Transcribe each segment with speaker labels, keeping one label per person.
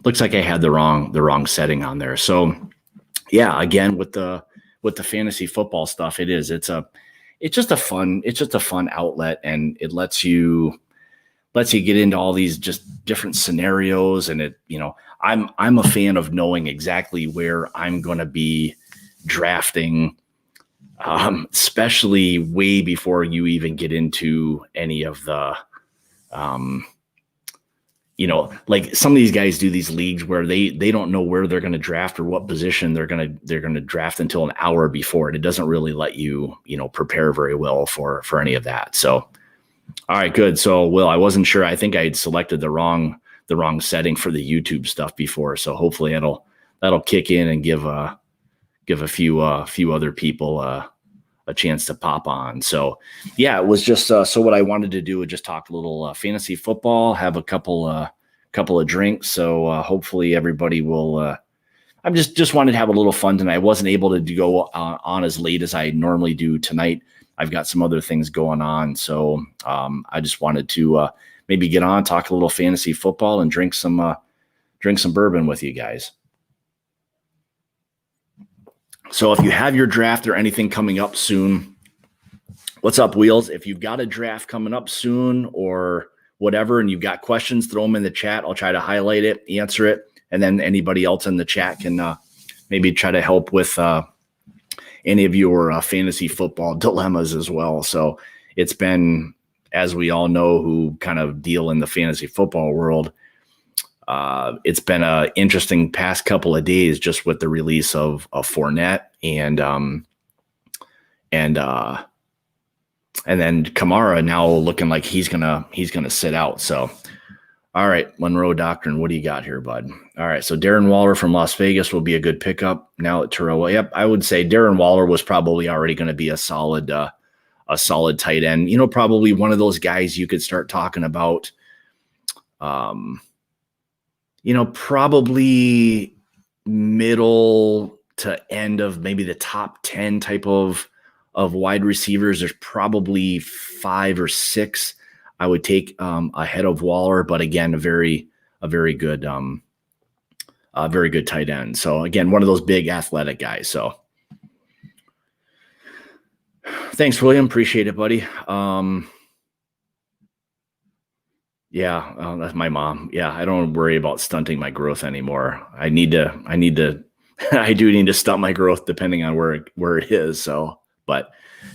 Speaker 1: looks like I had the wrong setting on there. So yeah, again, with the fantasy football stuff, it's just a fun outlet, and it lets you get into all these just different scenarios. And I'm a fan of knowing exactly where I'm going to be drafting, especially way before you even get into any of the, like some of these guys do these leagues where they don't know where they're going to draft or what position they're going to draft until an hour before. And it doesn't really let you, prepare very well for any of that. So, all right, good. So, Will, I wasn't sure. I think I had selected the wrong setting for the YouTube stuff before. So hopefully that'll kick in and give a few other people a chance to pop on. So yeah, it was just so what I wanted to do was just talk a little fantasy football, have a couple of drinks. So hopefully everybody will. I just wanted to have a little fun tonight. I wasn't able to go on as late as I normally do tonight. I've got some other things going on, so I just wanted to maybe get on, talk a little fantasy football, and drink some bourbon with you guys. So if you have your draft or anything coming up soon, what's up, Wheels? If you've got a draft coming up soon or whatever, and you've got questions, throw them in the chat. I'll try to highlight it, answer it, and then anybody else in the chat can maybe try to help with any of your fantasy football dilemmas as well. So it's been, as we all know who kind of deal in the fantasy football world, it's been an interesting past couple of days just with the release of Fournette and then Kamara now looking like he's gonna sit out. So, all right, Monroe Doctrine, what do you got here, bud? All right, so Darren Waller from Las Vegas will be a good pickup now at Terrell. Yep, I would say Darren Waller was probably already going to be a solid tight end. Probably one of those guys you could start talking about. Probably middle to end of maybe the top 10 type of wide receivers. There's probably 5 or 6 I would take ahead of Waller, but again, a very good tight end. So again, one of those big athletic guys. So thanks, William. Appreciate it, buddy. Yeah, that's my mom. Yeah, I don't worry about stunting my growth anymore. I do need to stunt my growth depending on where it is. So, but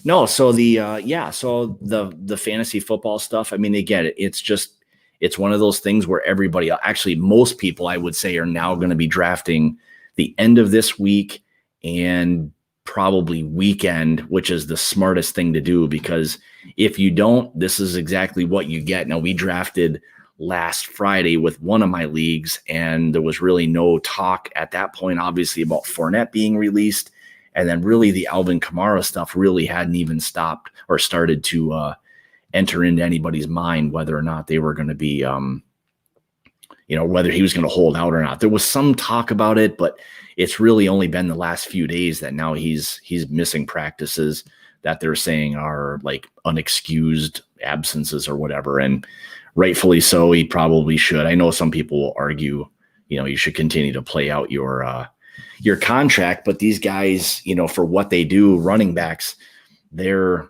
Speaker 1: no, so the fantasy football stuff, I mean, again, it's one of those things where everybody, actually most people I would say, are now going to be drafting the end of this week and probably weekend, which is the smartest thing to do, because if you don't, this is exactly what you get. Now, we drafted last Friday with one of my leagues, and there was really no talk at that point, obviously, about Fournette being released. And then really the Alvin Kamara stuff really hadn't even stopped or started to enter into anybody's mind whether or not they were going to be, whether he was going to hold out or not. There was some talk about it, but it's really only been the last few days that now he's missing practices that they're saying are like unexcused absences or whatever. And rightfully so, he probably should. I know some people will argue, you should continue to play out your contract, but these guys, for what they do, running backs, their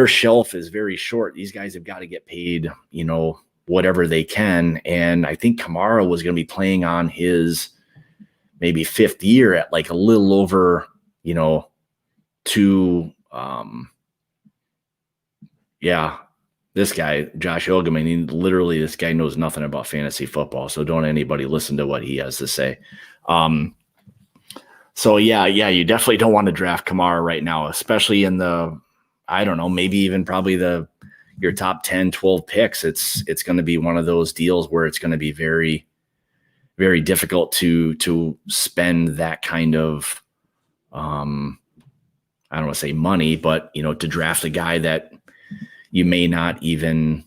Speaker 1: shelf is very short. These guys have got to get paid, whatever they can. And I think Kamara was going to be playing on his maybe 5th year at like a little over, 2. This guy, Josh Ilgaman, this guy knows nothing about fantasy football. So don't anybody listen to what he has to say. So you definitely don't want to draft Kamara right now, especially in I don't know, maybe even probably your top 10, 12 picks. It's going to be one of those deals where it's going to be very, very difficult to spend that kind of, I don't want to say money, but, to draft a guy that you may not even,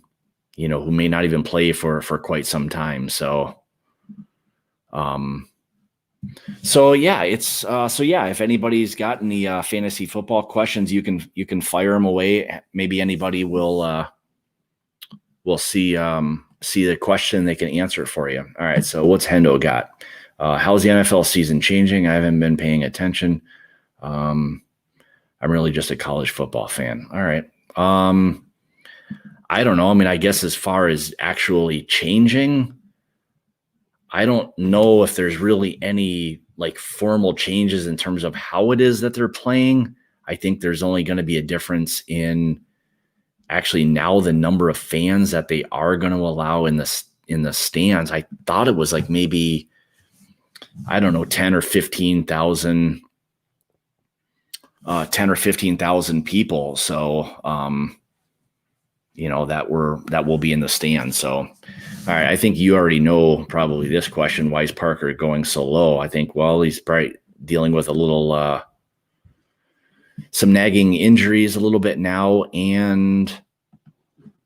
Speaker 1: who may not even play for quite some time. So, if anybody's got any fantasy football questions, you can fire them away. Maybe anybody will see see the question, they can answer it for you. All right, so what's Hendo got? How's the NFL season changing? I haven't been paying attention. I'm really just a college football fan. All right. I don't know. I mean, I guess as far as actually changing, I don't know if there's really any like formal changes in terms of how it is that they're playing. I think there's only going to be a difference in actually now the number of fans that they are going to allow in the stands. I thought it was like maybe, I don't know, 10 or 15,000 people. So, that will be in the stand. So, all right. I think you already know probably this question. Why is Parker going so low? I think, well, he's probably dealing with a little, some nagging injuries a little bit now. And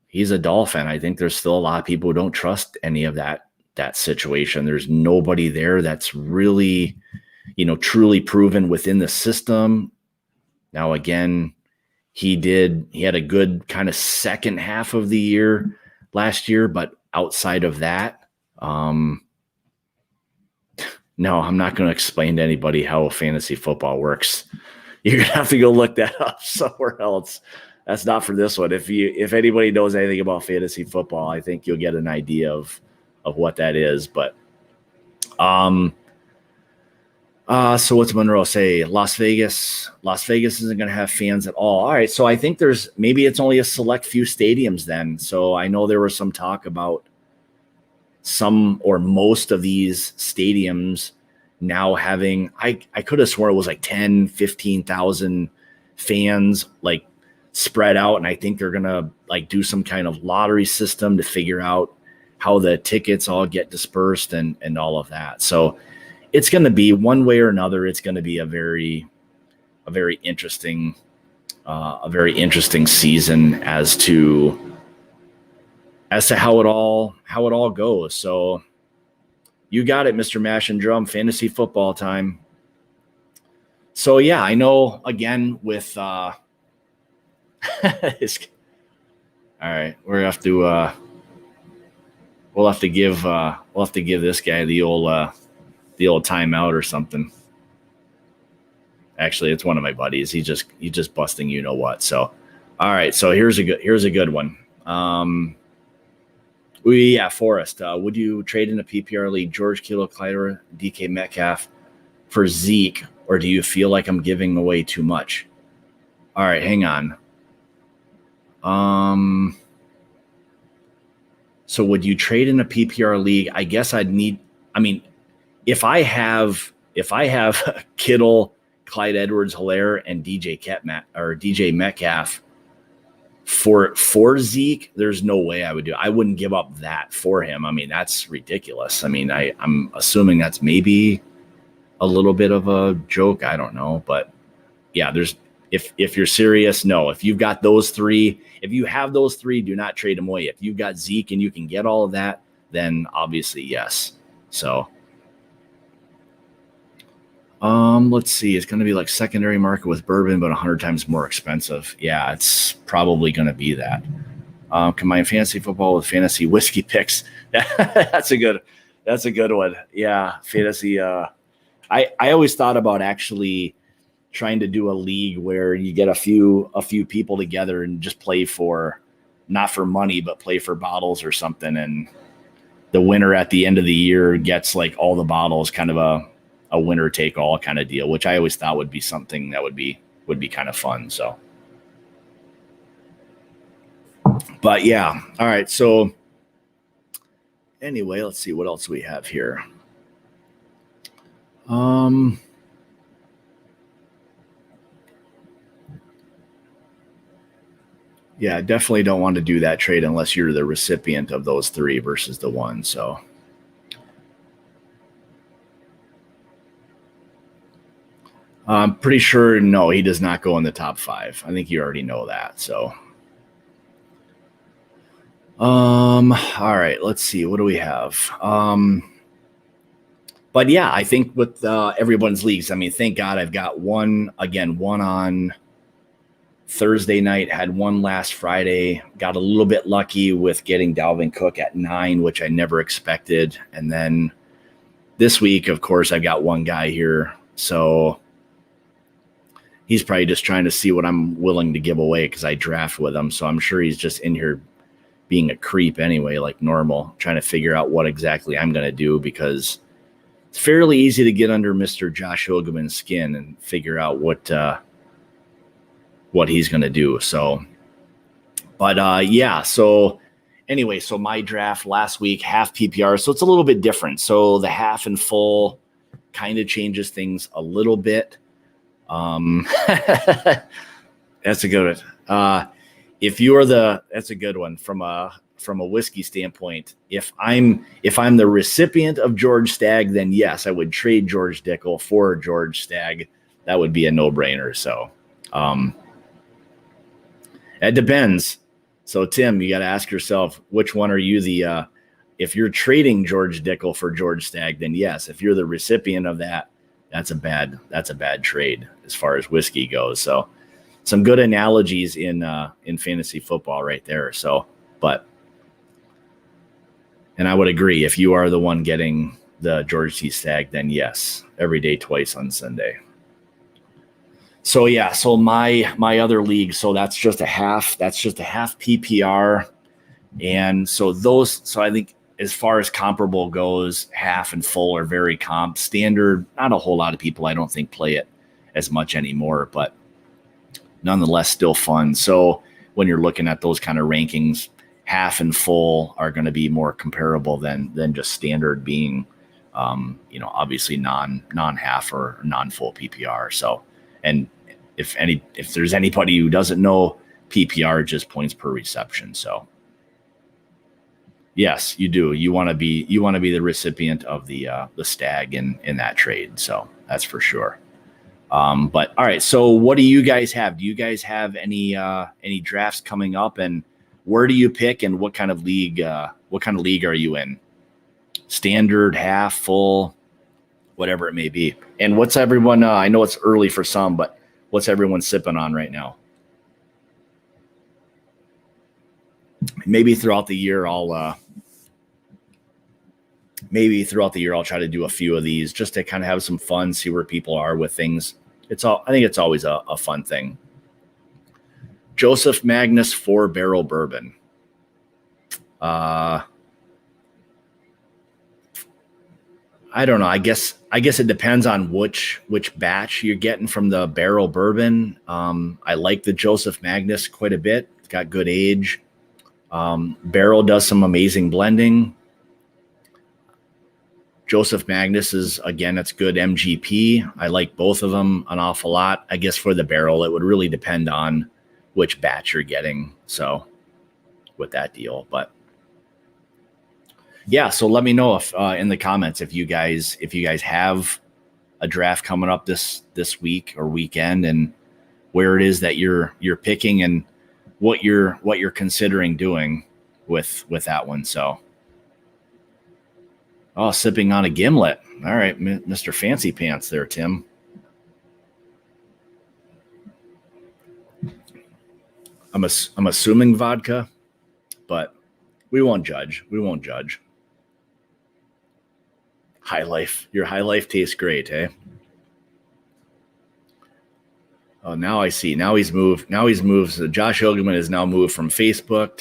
Speaker 1: he's a Dolphin. I think there's still a lot of people who don't trust any of that situation. There's nobody there that's really, truly proven within the system. Now, again, he had a good kind of second half of the year last year, but outside of that, no, I'm not going to explain to anybody how fantasy football works. You're going to have to go look that up somewhere else. That's not for this one. If anybody knows anything about fantasy football, I think you'll get an idea of what that is. But so what's Monroe say? Las Vegas isn't going to have fans at all. All right. So I think maybe it's only a select few stadiums then. So I know there was some talk about some or most of these stadiums now having, I could have sworn it was like 10, 15,000 fans like spread out. And I think they're going to like do some kind of lottery system to figure out how the tickets all get dispersed and all of that. So it's going to be one way or another. It's going to be a very interesting season as to how it all goes. So you got it, Mr. Mash and Drum. Fantasy football time. So yeah, I know. Again, with all right, we'll have to give this guy the old timeout or something. Actually, it's one of my buddies. He's just busting you know what. So, all right. So here's a good one. Forrest. Would you trade in a PPR league George Kittle, Clyde, DK Metcalf for Zeke, or do you feel like I'm giving away too much? All right, hang on. So would you trade in a PPR league? I guess if I have Kittle, Clyde Edwards-Helaire, and DJ Metcalf for Zeke, there's no way I would do it. I wouldn't give up that for him. I mean, that's ridiculous. I mean, I'm assuming that's maybe a little bit of a joke. I don't know, but yeah, if you're serious, no. If you've got those three, if you have those three, do not trade them away. If you've got Zeke and you can get all of that, then obviously yes. So let's see. It's going to be like secondary market with Bourbon, but 100 times more expensive. Yeah, it's probably going to be that. Combine fantasy football with fantasy whiskey picks. That's a good one. Yeah, fantasy. I always thought about actually trying to do a league where you get a few people together and just play for, not for money, but play for bottles or something. And the winner at the end of the year gets like all the bottles, kind of a winner take all kind of deal, which I always thought would be something that would be kind of fun. So, but yeah. All right. So anyway, let's see what else we have here. Yeah, definitely don't want to do that trade unless you're the recipient of those three versus the one. So I'm pretty sure, no, he does not go in the top 5. I think you already know that. So, all right, let's see. What do we have? But yeah, I think with everyone's leagues, I mean, thank God I've got one on Thursday night, had one last Friday, got a little bit lucky with getting Dalvin Cook at 9, which I never expected. And then this week, of course, I've got one guy here. So he's probably just trying to see what I'm willing to give away because I draft with him. So I'm sure he's just in here being a creep anyway, like normal, trying to figure out what exactly I'm going to do because it's fairly easy to get under Mr. Josh Hogeman's skin and figure out what he's going to do. So, but yeah, so anyway, so my draft last week, half PPR. So it's a little bit different. So the half and full kind of changes things a little bit. That's a good one. That's a good one from a whiskey standpoint. If I'm the recipient of George Stagg, then yes, I would trade George Dickel for George Stagg. That would be a no-brainer. So, it depends. So Tim, you got to ask yourself, which one are you if you're trading George Dickel for George Stagg, then yes, if you're the recipient of that, that's a bad trade as far as whiskey goes. So some good analogies in fantasy football right there. So, and I would agree, if you are the one getting the George T. Stagg, then yes, every day, twice on Sunday. So yeah, so my other league, so that's just a half PPR. And so I think as far as comparable goes, half and full are very comp. Standard, not a whole lot of people, I don't think, play it as much anymore, but nonetheless still fun. So when you're looking at those kind of rankings, half and full are going to be more comparable than just standard being, obviously non-half or non-full PPR. So, and if there's anybody who doesn't know, PPR just points per reception. So yes, you do. You want to be the recipient of the Stag in that trade. So that's for sure. But all right. So what do you guys have? Do you guys have any drafts coming up, and where do you pick, and what kind of league are you in? Standard, half, full, whatever it may be. And what's everyone, I know it's early for some, but what's everyone sipping on right now? Maybe throughout the year, I'll try to do a few of these just to kind of have some fun, see where people are with things. I think it's always a fun thing. Joseph Magnus 4-barrel bourbon. I don't know. I guess it depends on which batch you're getting from the barrel bourbon. I like the Joseph Magnus quite a bit. It's got good age. Barrel does some amazing blending. Joseph Magnus is, again, it's good MGP. I like both of them an awful lot. I guess for the barrel, it would really depend on which batch you're getting. So with that deal, but yeah, so let me know if in the comments if you guys have a draft coming up this week or weekend, and where it is that you're picking and what you're considering doing with that one. So, sipping on a gimlet. All right, Mr. Fancy Pants there, Tim. I'm assuming vodka, but we won't judge. High Life. Your High Life tastes great, eh? Oh, now I see. Now he's moved. So Josh Hogeman has now moved from Facebook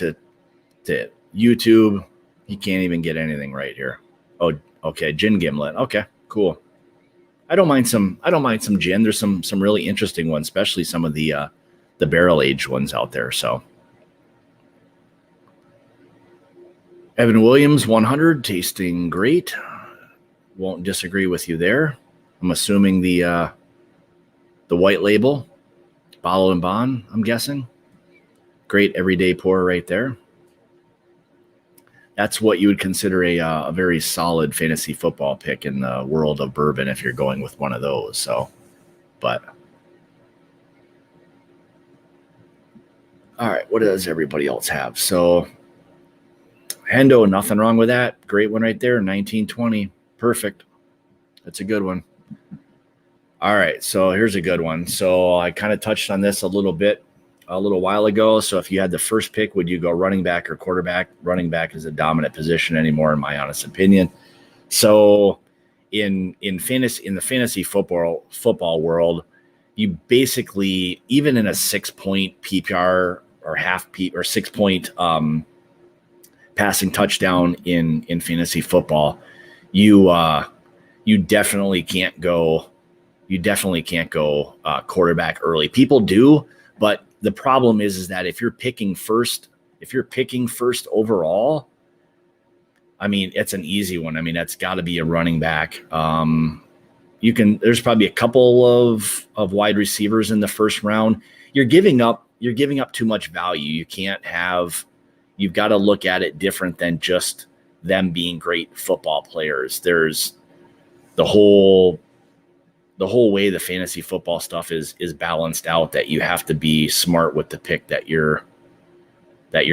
Speaker 1: to YouTube. He can't even get anything right here. Oh, okay. Gin gimlet. Okay, cool. I don't mind some gin. There's some really interesting ones, especially some of the barrel aged ones out there. So Evan Williams 100 tasting great. Won't disagree with you there. I'm assuming the white label, Bottle and Bond, I'm guessing. Great everyday pour right there. That's what you would consider a very solid fantasy football pick in the world of bourbon if you're going with one of those. So, but all right, what does everybody else have? So Hendo, nothing wrong with that. Great one right there, 1920. Perfect. That's a good one. All right, so here's a good one. So I kind of touched on this a little bit a little while ago. So if you had the first pick, would you go running back or quarterback? Running back is a dominant position anymore, in my honest opinion. So in the fantasy football world, you basically, even in a 6-point PPR or half P or 6-point passing touchdown in fantasy football, you definitely can't go. You definitely can't go quarterback early. People do, but the problem is that if you're picking first overall, I mean, it's an easy one. I mean, that's got to be a running back. There's probably a couple of wide receivers in the first round. You're giving up too much value. You've got to look at it different than just them being great football players. There's the whole way the fantasy football stuff is balanced out, that you have to be smart with the pick that you're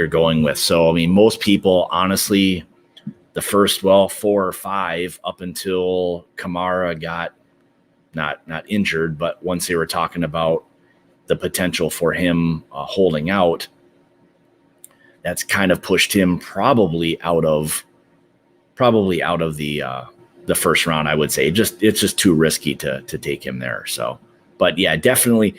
Speaker 1: going with. So, I mean, most people, honestly, the first, 4 or 5 up until Kamara got not injured, but once they were talking about the potential for him holding out, that's kind of pushed him probably out of the first round, I would say. It's just too risky to take him there. So, but yeah, definitely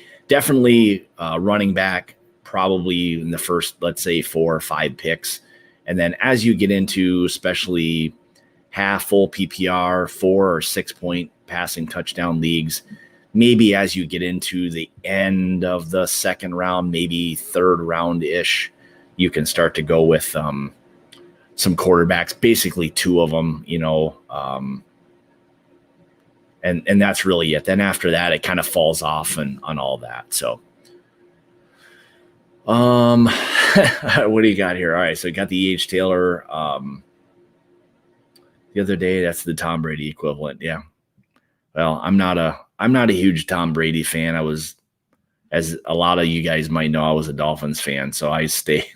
Speaker 1: running back probably in the first, let's say 4 or 5 picks. And then as you get into especially half full PPR, 4 or 6-point passing touchdown leagues, maybe as you get into the end of the second round, maybe third round ish, you can start to go with some quarterbacks, basically 2 of them, and that's really it. Then after that, it kind of falls off on all that. So, what do you got here? All right, so you got the E.H. Taylor. The other day, that's the Tom Brady equivalent. Yeah. Well, I'm not a huge Tom Brady fan. I was, as a lot of you guys might know, I was a Dolphins fan, so I stay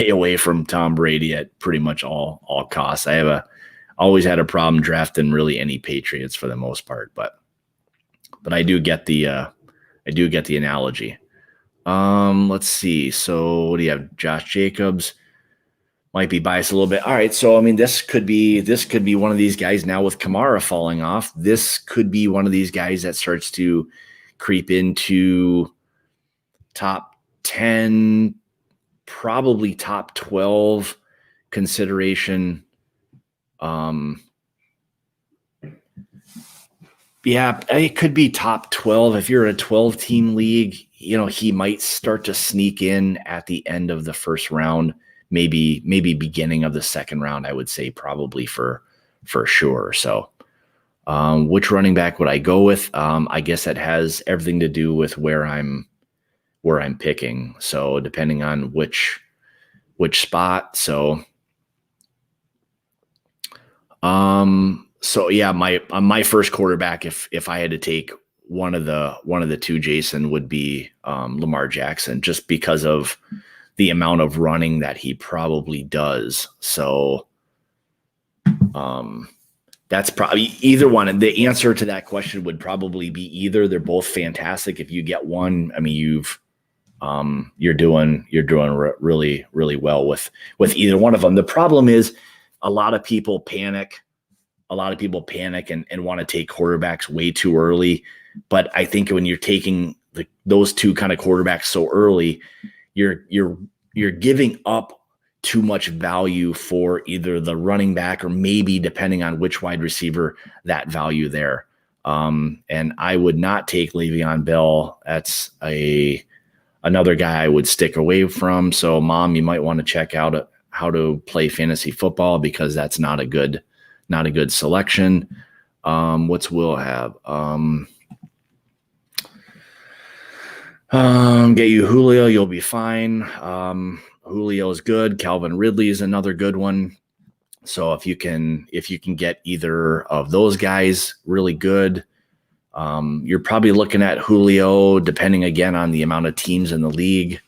Speaker 1: away from Tom Brady at pretty much all costs. I always had a problem drafting really any Patriots for the most part, but I do get the analogy. Let's see. So what do you have? Josh Jacobs might be biased a little bit. All right. So, I mean, this could be one of these guys now with Kamara falling off. This could be one of these guys that starts to creep into top 10, probably top 12 consideration. Yeah, it could be top 12. If you're in a 12-team league, he might start to sneak in at the end of the first round, maybe beginning of the second round, I would say probably for sure. So which running back would I go with? I guess that has everything to do with where I'm picking. So depending on which spot. So yeah, my first quarterback, if I had to take one of the 2, Jason, would be Lamar Jackson, just because of the amount of running that he probably does. So that's probably either one. And the answer to that question would probably be either. They're both fantastic. If you get one, I mean, you're doing really, really well with either one of them. The problem is a lot of people panic and want to take quarterbacks way too early. But I think when you're taking those 2 kind of quarterbacks so early, you're giving up too much value for either the running back or maybe, depending on which wide receiver, that value there. And I would not take Le'Veon Bell. That's another guy I would stick away from. So, Mom, you might want to check out how to play fantasy football, because that's not a good selection. What's Will have? Get you Julio, you'll be fine. Julio is good. Calvin Ridley is another good one. So if you can get either of those guys, really good. You're probably looking at Julio, depending again on the amount of teams in the league.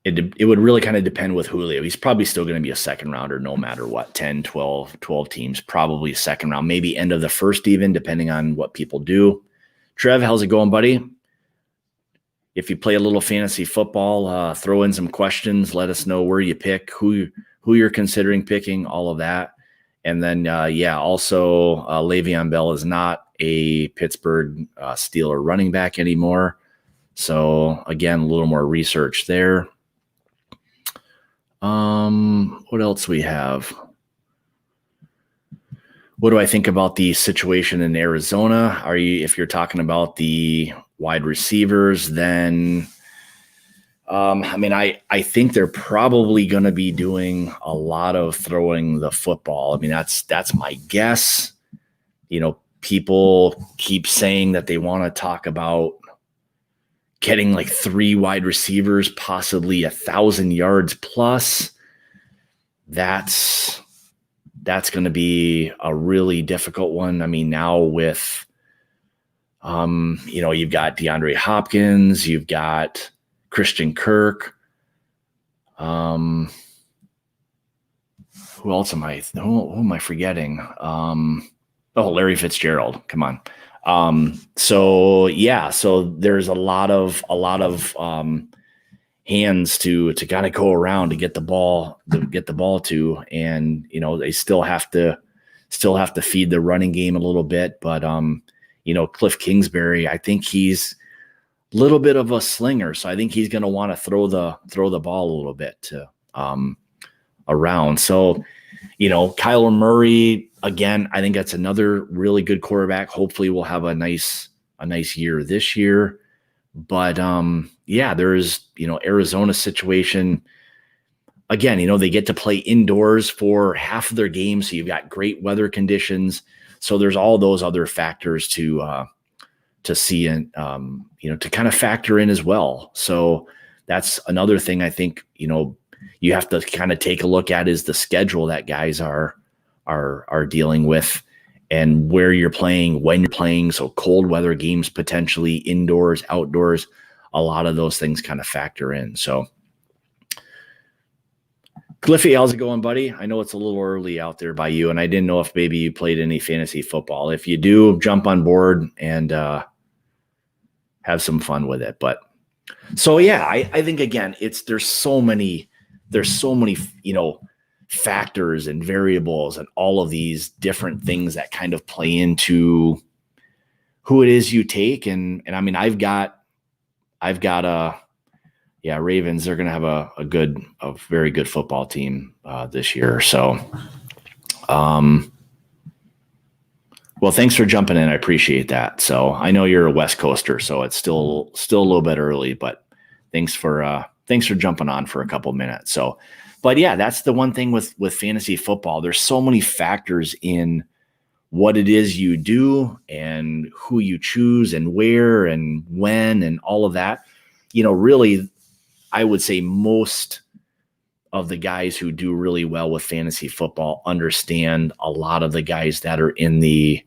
Speaker 1: It would really kind of depend with Julio. He's probably still going to be a second rounder no matter what. 10, 12 teams, probably second round, maybe end of the first even, depending on what people do. Trev, how's it going, buddy? If you play a little fantasy football, throw in some questions. Let us know where you pick, who you're considering picking, all of that. And then, also Le'Veon Bell is not a Pittsburgh Steeler running back anymore. So, again, a little more research there. What else we have? What do I think about the situation in Arizona? If you're talking about the wide receivers, then I think they're probably going to be doing a lot of throwing the football. I mean, that's my guess. People keep saying that they want to talk about getting like 3 wide receivers, possibly 1,000 yards plus. That's going to be a really difficult one. I mean, now with, you've got DeAndre Hopkins, you've got Christian Kirk. Who else am I forgetting? Larry Fitzgerald. Come on. So there's a lot of hands to kind of go around to get the ball to, and they still have to feed the running game a little bit, but Cliff Kingsbury, I think he's a little bit of a slinger, so I think he's going to want to throw the ball a little bit around. So Kyler Murray, again, I think that's another really good quarterback. Hopefully we'll have a nice year this year. But there's Arizona situation. Again, they get to play indoors for half of their games, so you've got great weather conditions. So there's all those other factors to see and to kind of factor in as well. So that's another thing I think you have to kind of take a look at is the schedule that guys are dealing with, and where you're playing, when you're playing. So cold weather games, potentially indoors, outdoors, a lot of those things kind of factor in. So Cliffy, how's it going, buddy? I know it's a little early out there by you, and I didn't know if maybe you played any fantasy football. If you do, jump on board and have some fun with it. But so, I think, again, there's so many, factors and variables and all of these different things that kind of play into who it is you take. And I mean, I've got Ravens, they're going to have a very good football team this year. So, well, thanks for jumping in. I appreciate that. So I know you're a West Coaster, so it's still a little bit early, but thanks for jumping on for a couple minutes. So, but that's the one thing with fantasy football. There's so many factors in what it is you do and who you choose and where and when and all of that. Really, I would say most of the guys who do really well with fantasy football understand a lot of the guys that are in the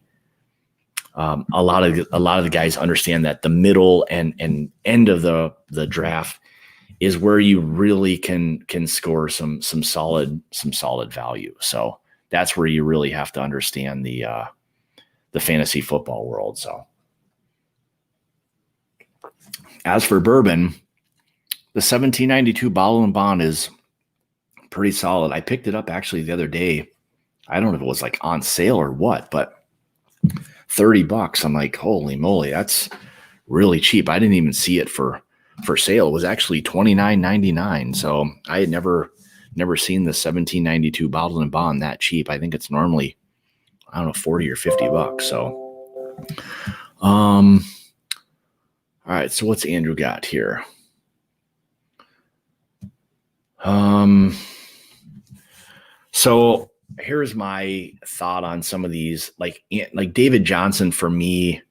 Speaker 1: a lot of the guys understand that the middle and end of the draft is where you really can score some solid value. So that's where you really have to understand the fantasy football world. So as for Bourbon, the 1792 Bottle and Bond is pretty solid. I picked it up actually the other day. I don't know if it was like on sale or what, but $30. I'm like, holy moly, that's really cheap. I didn't even see it for sale. It was actually $29.99. So I had never seen the 1792 Bottle and Bond that cheap. I think it's normally, I don't know, $40 or $50. So, all right. So what's Andrew got here? So here's my thought on some of these, like David Johnson for me,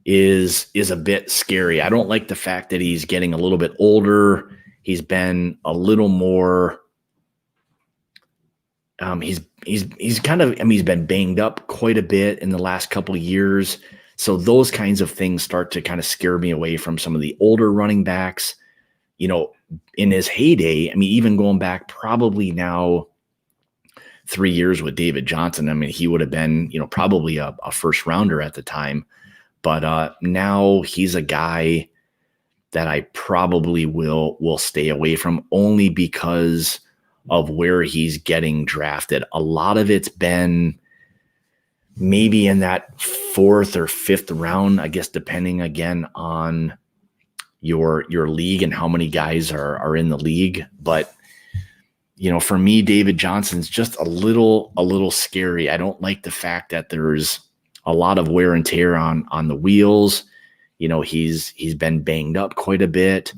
Speaker 1: is a bit scary. I don't like the fact that he's getting a little bit older. He's been a little more, he's kind of, he's been banged up quite a bit in the last couple of years. So those kinds of things start to kind of scare me away from some of the older running backs. In his heyday, even going back probably now 3 years with David Johnson, I mean, he would have been, probably a first rounder at the time. But now he's a guy that I probably will stay away from, only because of where he's getting drafted. A lot of it's been maybe in that 4th or 5th round, I guess, depending again on your league and how many guys are in the league. But for me, David Johnson's just a little scary. I don't like the fact that there's a lot of wear and tear on the wheels. He's been banged up quite a bit.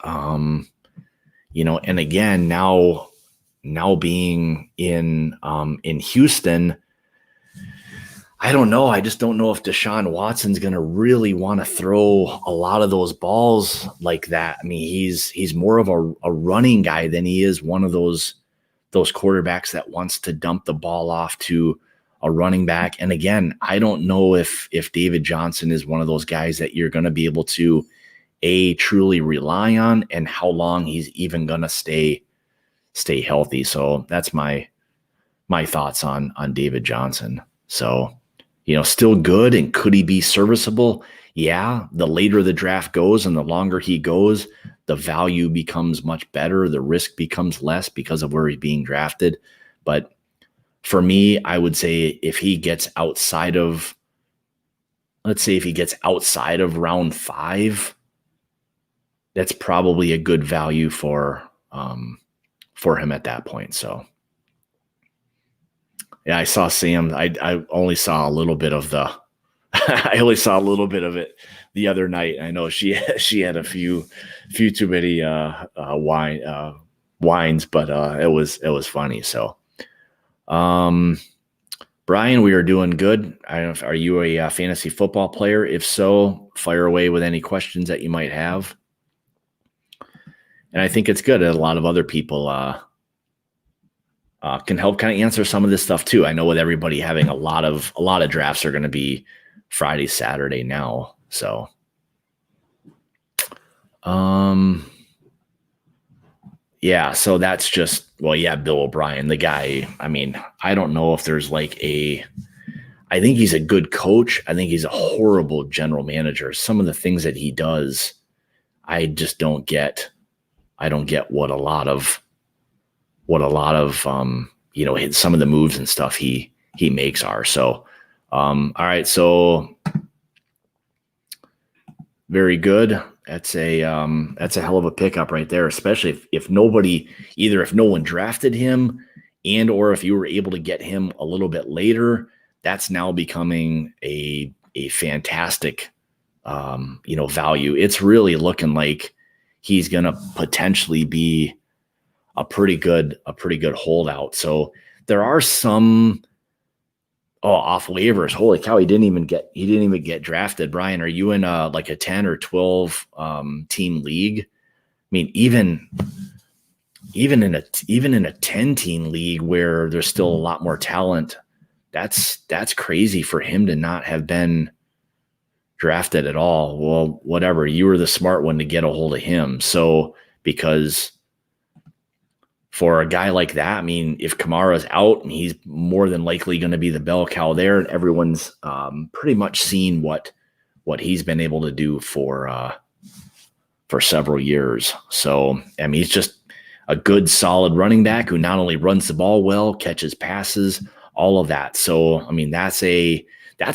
Speaker 1: And again, now being in Houston, I don't know. I just don't know if Deshaun Watson's going to really want to throw a lot of those balls like that. I mean, he's more of a running guy than he is one of those quarterbacks that wants to dump the ball off to a running back. And again, I don't know if David Johnson is one of those guys that you're going to be able to truly rely on, and how long he's even going to stay healthy. So that's my thoughts on David Johnson. So, still good. And could he be serviceable? Yeah. The later the draft goes and the longer he goes, the value becomes much better. The risk becomes less because of where he's being drafted. But for me, I would say if he gets outside of, round 5, that's probably a good value for him at that point. So. Yeah, I saw Sam. I only saw a little bit of it the other night. I know she had a few too many wines, but it was funny. So, Brian, we are doing good. I don't know, are you a fantasy football player? If so, fire away with any questions that you might have. And I think it's good that a lot of other people can help kind of answer some of this stuff too. I know with everybody having a lot of drafts are going to be Friday, Saturday now. So, yeah, so that's just, Bill O'Brien, the guy. I mean, I don't know if there's I think he's a good coach. I think he's a horrible general manager. Some of the things that he does, I just don't get. I don't get what a lot of some of the moves and stuff he makes are. So, all right. So very good. That's a hell of a pickup right there, especially if no one drafted him or if you were able to get him a little bit later, that's now becoming a fantastic, value. It's really looking like he's going to potentially be a pretty good holdout. So there are some off waivers. Holy cow, he didn't even get drafted. Brian, are you in a 10 or 12 team league? I mean, even in a 10 team league where there's still a lot more talent, that's crazy for him to not have been drafted at all. Well, whatever. You were the smart one to get a hold of him. So because for a guy like that, I mean, if Kamara's out, and he's more than likely going to be the bell cow there, and everyone's pretty much seen what he's been able to do for several years. So, I mean, he's just a good, solid running back who not only runs the ball well, catches passes, all of that. So, I mean, that's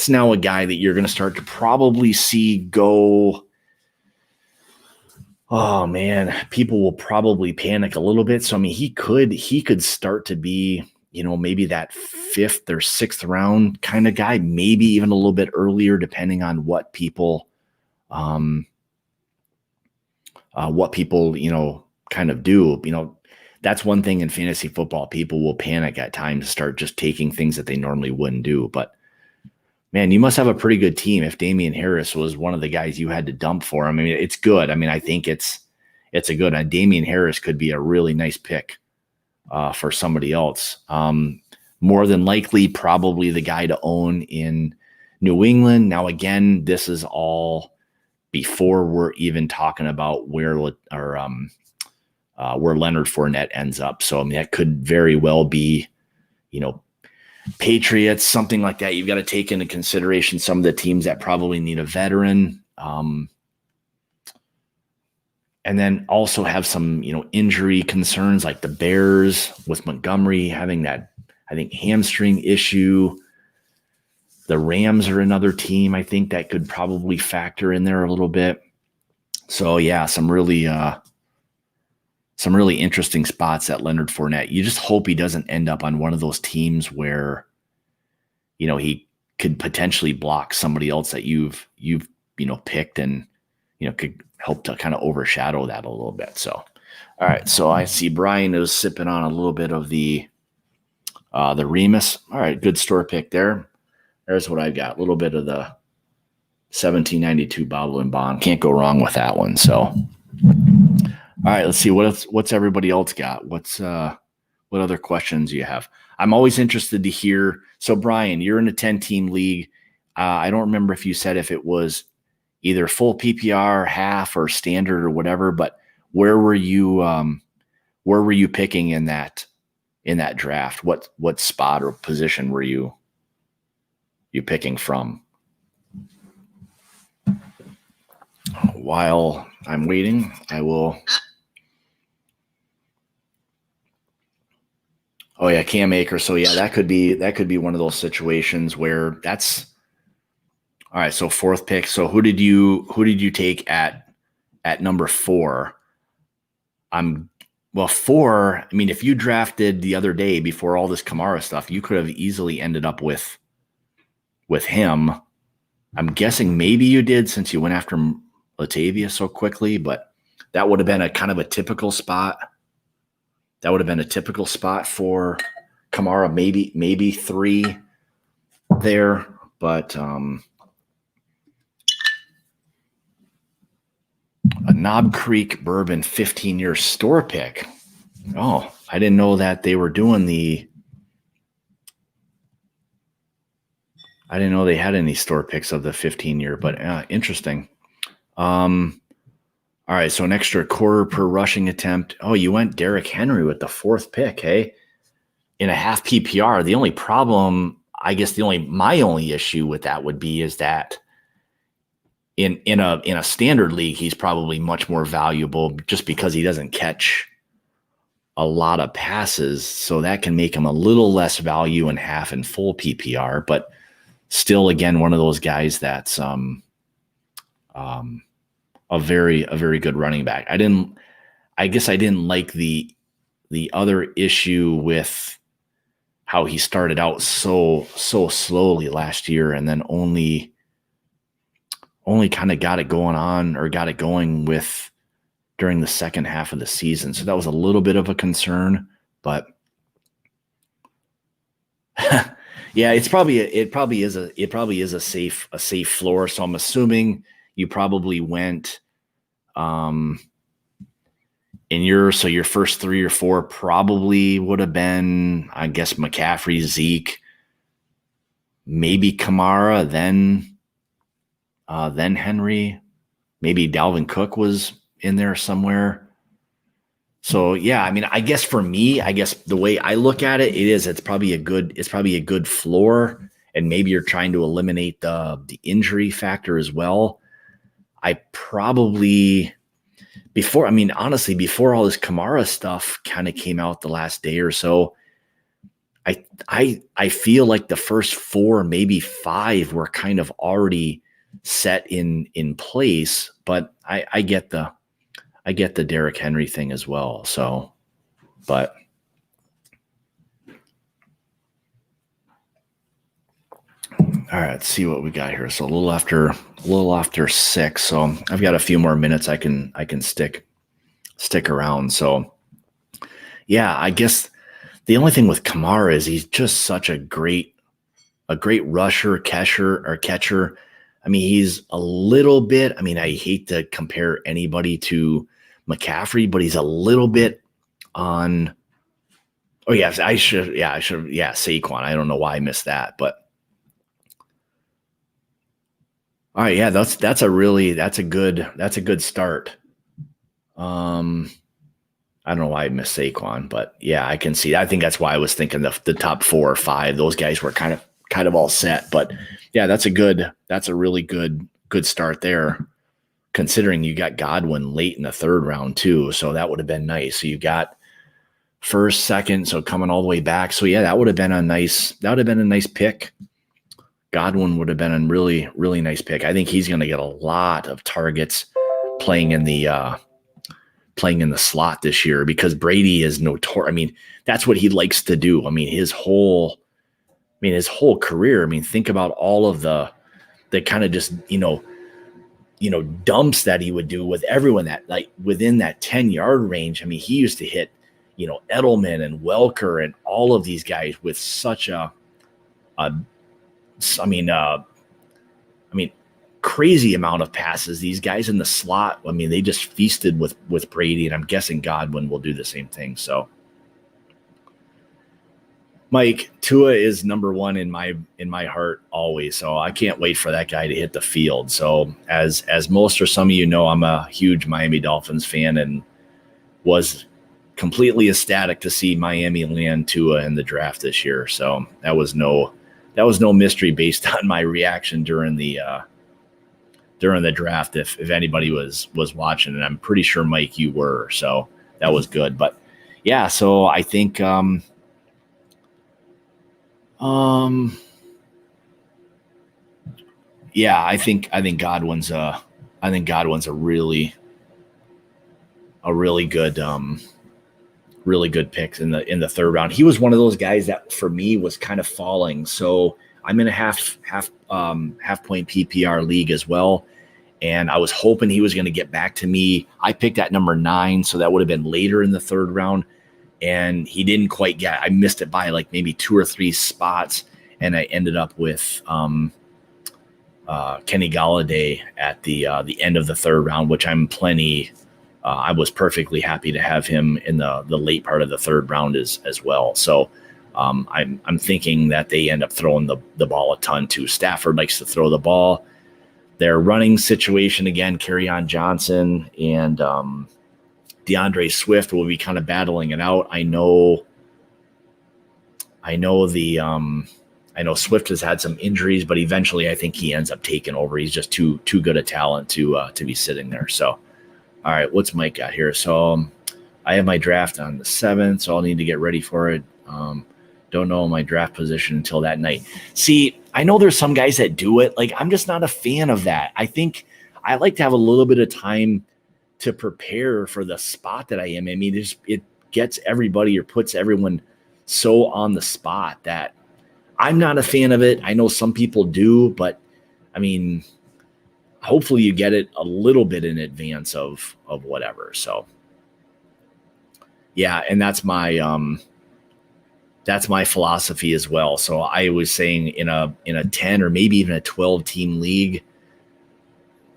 Speaker 1: now a guy that you're going to start to probably see go. Oh man, people will probably panic a little bit. So I mean, he could start to be, maybe that 5th or 6th round kind of guy, maybe even a little bit earlier, depending on what people, kind of do. That's one thing in fantasy football. People will panic at times, start just taking things that they normally wouldn't do. But man, you must have a pretty good team if Damian Harris was one of the guys you had to dump for him. I mean, it's good. I mean, I think it's a good. Damian Harris could be a really nice pick for somebody else. More than likely, probably the guy to own in New England. Now, again, this is all before we're even talking about where where Leonard Fournette ends up. So, I mean, that could very well be, Patriots, something like that. You've got to take into consideration some of the teams that probably need a veteran. And then also have some, injury concerns like the Bears with Montgomery having that, I think, hamstring issue. The Rams are another team, I think, that could probably factor in there a little bit. So, yeah, some really interesting spots at Leonard Fournette. You just hope he doesn't end up on one of those teams where, he could potentially block somebody else that you've picked and, could help to kind of overshadow that a little bit. So, all right. So I see Brian is sipping on a little bit of the Remus. All right. Good store pick there. There's what I got. A little bit of the 1792 Bobble and Bond. Can't go wrong with that one. So, all right, let's see what's everybody else got. What other questions you have? I'm always interested to hear. So, Brian, you're in a 10-team league. I don't remember if you said if it was either full PPR, half, or standard or whatever. But where were you picking in that draft? What spot or position were you picking from? While I'm waiting, I will. Oh yeah, Cam Akers. So yeah, that could be one of those situations where that's all right. So fourth pick. So who did you take at number 4? 4. I mean, if you drafted the other day before all this Kamara stuff, you could have easily ended up with him. I'm guessing maybe you did since you went after Latavia so quickly, but that would have been a kind of a typical spot. That would have been a typical spot for Kamara, maybe 3 there, but a Knob Creek Bourbon 15-year store pick. Oh, I didn't know that they were doing I didn't know they had any store picks of the 15-year, but interesting. All right, so an extra quarter per rushing attempt. Oh, you went Derrick Henry with the 4th pick, hey? In a half PPR. The only problem, I guess my only issue with that would be is that in a standard league, he's probably much more valuable just because he doesn't catch a lot of passes. So that can make him a little less value in half and full PPR, but still, again, one of those guys that's a very good running back. I guess I didn't like the other issue with how he started out so slowly last year and then only kind of got it going with during the second half of the season. So that was a little bit of a concern, but yeah, it probably is a safe floor. So I'm assuming you probably went your first 3 or 4 probably would have been, I guess, McCaffrey, Zeke, maybe Kamara, then Henry, maybe Dalvin Cook was in there somewhere. So yeah, I mean, I guess for me, the way I look at it, it's probably a good floor, and maybe you're trying to eliminate the injury factor as well. I probably before all this Kamara stuff kind of came out the last day or so, I feel like the first 4, maybe 5 were kind of already set in place, but I get the Derrick Henry thing as well. So, but all right, let's see what we got here. So a little after 6. So I've got a few more minutes I can stick around. So yeah, I guess the only thing with Kamara is he's just such a great rusher, catcher. I mean, he's a little bit, I mean, I hate to compare anybody to McCaffrey, but he's a little bit on, oh yeah, I should, Saquon. I don't know why I missed that, but all right, yeah, that's a good start. I don't know why I missed Saquon, but yeah, I can see. I think that's why I was thinking the top 4 or 5. Those guys were kind of all set. But yeah, that's a really good start there, considering you got Godwin late in the third round too. So that would have been nice. So you got first, second, so coming all the way back. So yeah, that would have been a nice pick. Godwin would have been a really, really nice pick. I think he's going to get a lot of targets playing in the slot this year, because Brady is notorious. I mean, that's what he likes to do. I mean, his whole career. I mean, think about all of the kind of just, dumps that he would do with everyone that, like, within that 10-yard range. I mean, he used to hit, Edelman and Welker and all of these guys with such crazy amount of passes. These guys in the slot, I mean, they just feasted with Brady, and I'm guessing Godwin will do the same thing. So, Mike, Tua is number one in my heart always. So I can't wait for that guy to hit the field. So as most or some of you know, I'm a huge Miami Dolphins fan and was completely ecstatic to see Miami land Tua in the draft this year. So that was no mystery based on my reaction during the draft. If anybody was watching, and I'm pretty sure, Mike, you were. So that was good. But yeah, so I think I think Godwin's a really good pick in the third round. He was one of those guys that for me was kind of falling. So I'm in a half point PPR league as well, and I was hoping he was going to get back to me. I picked at number 9, so that would have been later in the third round, and he didn't quite get. I missed it by like maybe 2 or 3 spots, and I ended up with Kenny Golladay at the end of the third round, which I was perfectly happy to have him in the late part of the third round as well. So I'm thinking that they end up throwing the ball a ton too. Stafford likes to throw the ball. Their running situation, again, Kerryon Johnson and DeAndre Swift will be kind of battling it out. I know Swift has had some injuries, but eventually I think he ends up taking over. He's just too good a talent to be sitting there. So, all right, what's Mike got here? So I have my draft on the 7th, so I'll need to get ready for it. Don't know my draft position until that night. See, I know there's some guys that do it. Like, I'm just not a fan of that. I think I like to have a little bit of time to prepare for the spot that I am. I mean, it gets everybody or puts everyone so on the spot that I'm not a fan of it. I know some people do, but I mean, hopefully you get it a little bit in advance of whatever. So yeah, and that's my philosophy as well. So I was saying in a 10 or maybe even a 12 team league,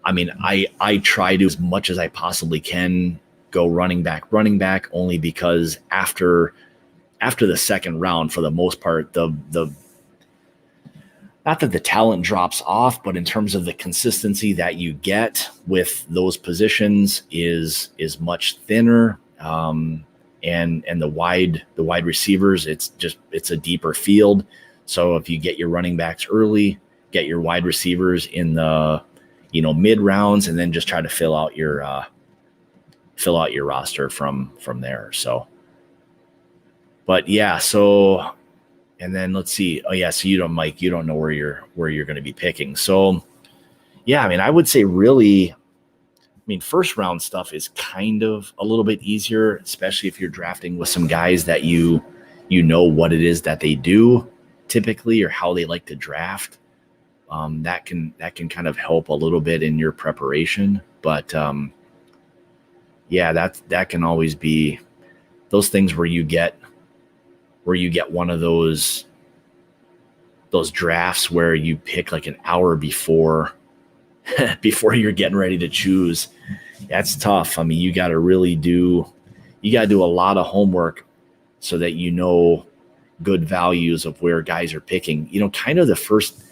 Speaker 1: I mean, I try to, as much as I possibly can, go running back only because after the second round, for the most part, the not that the talent drops off, but in terms of the consistency that you get with those positions is much thinner. And the wide receivers, it's a deeper field. So if you get your running backs early, get your wide receivers in the mid rounds, and then just try to fill out your roster from there. So, but yeah, so. And then let's see. Oh yeah, so Mike, you don't know where you're going to be picking. So yeah, I mean, I would say really, first round stuff is kind of a little bit easier, especially if you're drafting with some guys that you know what it is that they do typically or how they like to draft. That can kind of help a little bit in your preparation. But yeah, that can always be those things where you get one of those drafts where you pick like an hour before you're getting ready to choose. That's tough. I mean, you got to do a lot of homework so that you know good values of where guys are picking. Kind of the first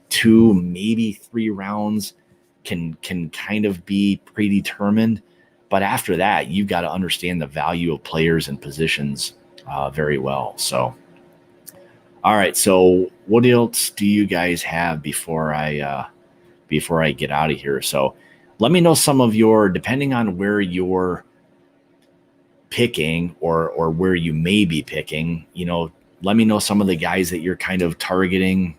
Speaker 1: 2, maybe 3 rounds can kind of be predetermined, But after that, you've got to understand the value of players and positions very well. So, all right. So, what else do you guys have before I get out of here? So, let me know some of your, depending on where you're picking or where you may be picking, let me know some of the guys that you're kind of targeting,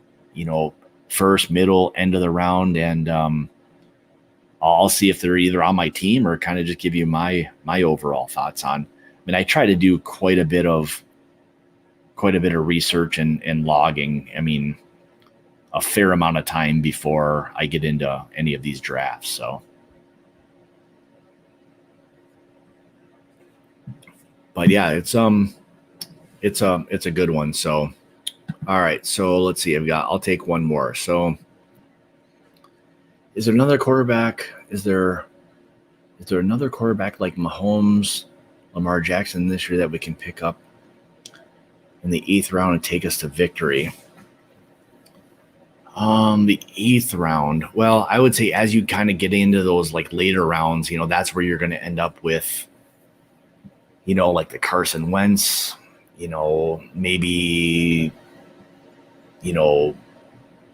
Speaker 1: first, middle, end of the round, and I'll see if they're either on my team or kind of just give you my overall thoughts on. I mean, I try to do quite a bit of research and logging. I mean, a fair amount of time before I get into any of these drafts. So, but yeah, it's a good one. So, all right. So let's see. I'll take one more. So, is there another quarterback? Is there another quarterback like Mahomes, Lamar Jackson this year that we can pick up in the 8th round and take us to victory? The 8th round. Well, I would say as you kind of get into those like later rounds, that's where you're going to end up with, like the Carson Wentz, maybe,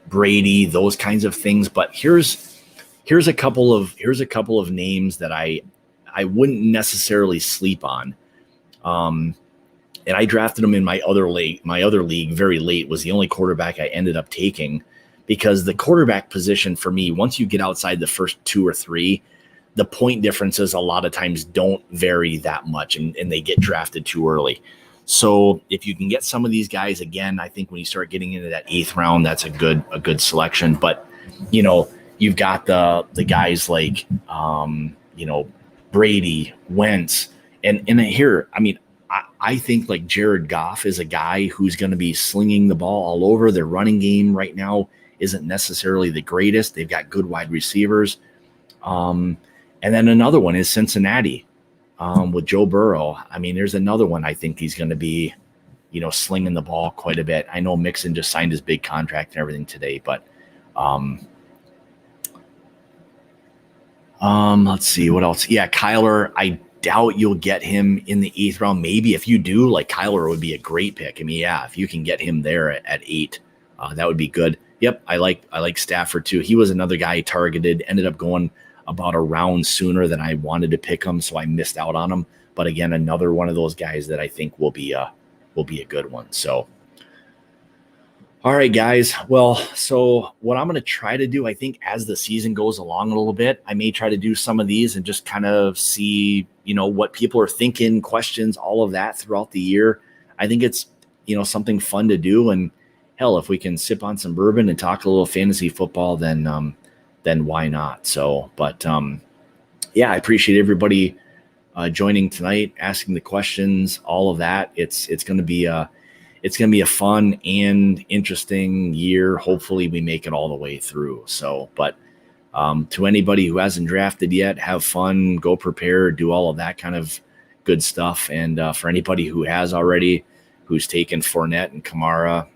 Speaker 1: Brady, those kinds of things. But here's a couple of names that I wouldn't necessarily sleep on. And I drafted him in my other league very late, was the only quarterback I ended up taking, because the quarterback position for me, once you get outside the first 2 or 3, the point differences a lot of times don't vary that much, and they get drafted too early. So if you can get some of these guys, again, I think when you start getting into that 8th round, that's a good selection. But, you've got the guys like, Brady, Wentz, and here, I mean, I think like Jared Goff is a guy who's going to be slinging the ball all over. Their running game right now isn't necessarily the greatest. They've got good wide receivers. And then another one is Cincinnati with Joe Burrow. I mean, there's another one I think he's going to be, slinging the ball quite a bit. I know Mixon just signed his big contract and everything today, but let's see what else. Yeah, Kyler, I doubt you'll get him in the 8th round. Maybe if you do, like Kyler would be a great pick. I mean, yeah, if you can get him there at 8, that would be good. Yep, I like Stafford too. He was another guy targeted, ended up going about a round sooner than I wanted to pick him, so I missed out on him. But again, another one of those guys that I think will be a good one. So, all right, guys. Well, so what I'm going to try to do, I think as the season goes along a little bit, I may try to do some of these and just kind of see, what people are thinking, questions, all of that throughout the year. I think it's, something fun to do. And hell, if we can sip on some bourbon and talk a little fantasy football, then why not? So, but yeah, I appreciate everybody joining tonight, asking the questions, all of that. It's going to be a fun and interesting year. Hopefully we make it all the way through. So, but to anybody who hasn't drafted yet, have fun, go prepare, do all of that kind of good stuff. And for anybody who has already, who's taken Fournette and Kamara,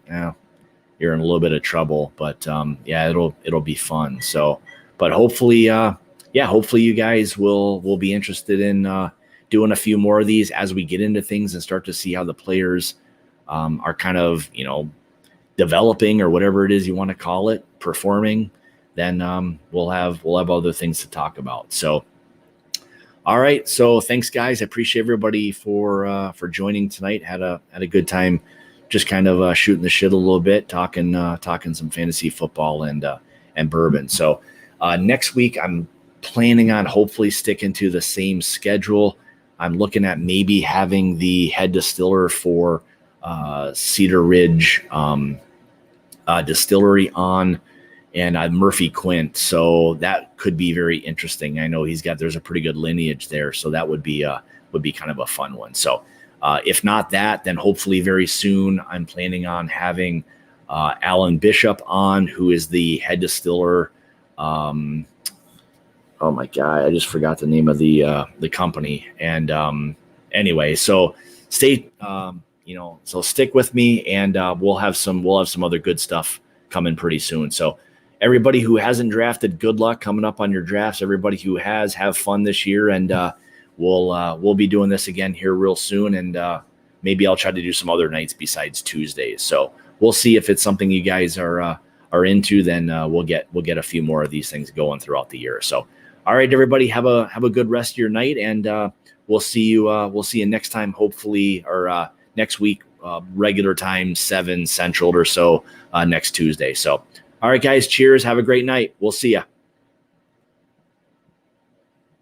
Speaker 1: you're in a little bit of trouble. But yeah, it'll be fun. So, but hopefully, hopefully you guys will be interested in doing a few more of these as we get into things and start to see how the players are kind of, developing, or whatever it is you want to call it, performing. Then we'll have other things to talk about. So, all right. So thanks, guys. I appreciate everybody for joining tonight. Had a good time, just kind of shooting the shit a little bit, talking some fantasy football and bourbon. So next week I'm planning on hopefully sticking to the same schedule. I'm looking at maybe having the head distiller for Cedar Ridge Distillery on, and Murphy Quint. So that could be very interesting. I know there's a pretty good lineage there. So that would be kind of a fun one. So if not that, then hopefully very soon I'm planning on having Alan Bishop on, who is the head distiller. Oh my God, I just forgot the name of the company. And anyway, so stay, so stick with me, and we'll have some other good stuff coming pretty soon. So everybody who hasn't drafted, good luck coming up on your drafts. Everybody who has, have fun this year, and we'll be doing this again here real soon, and maybe I'll try to do some other nights besides Tuesdays. So we'll see if it's something you guys are into. Then we'll get a few more of these things going throughout the year. So all right, everybody, have a good rest of your night, and we'll see you next time, hopefully, or next week, regular time, 7 Central or so, next Tuesday. So all right, guys, cheers. Have a great night. We'll see ya.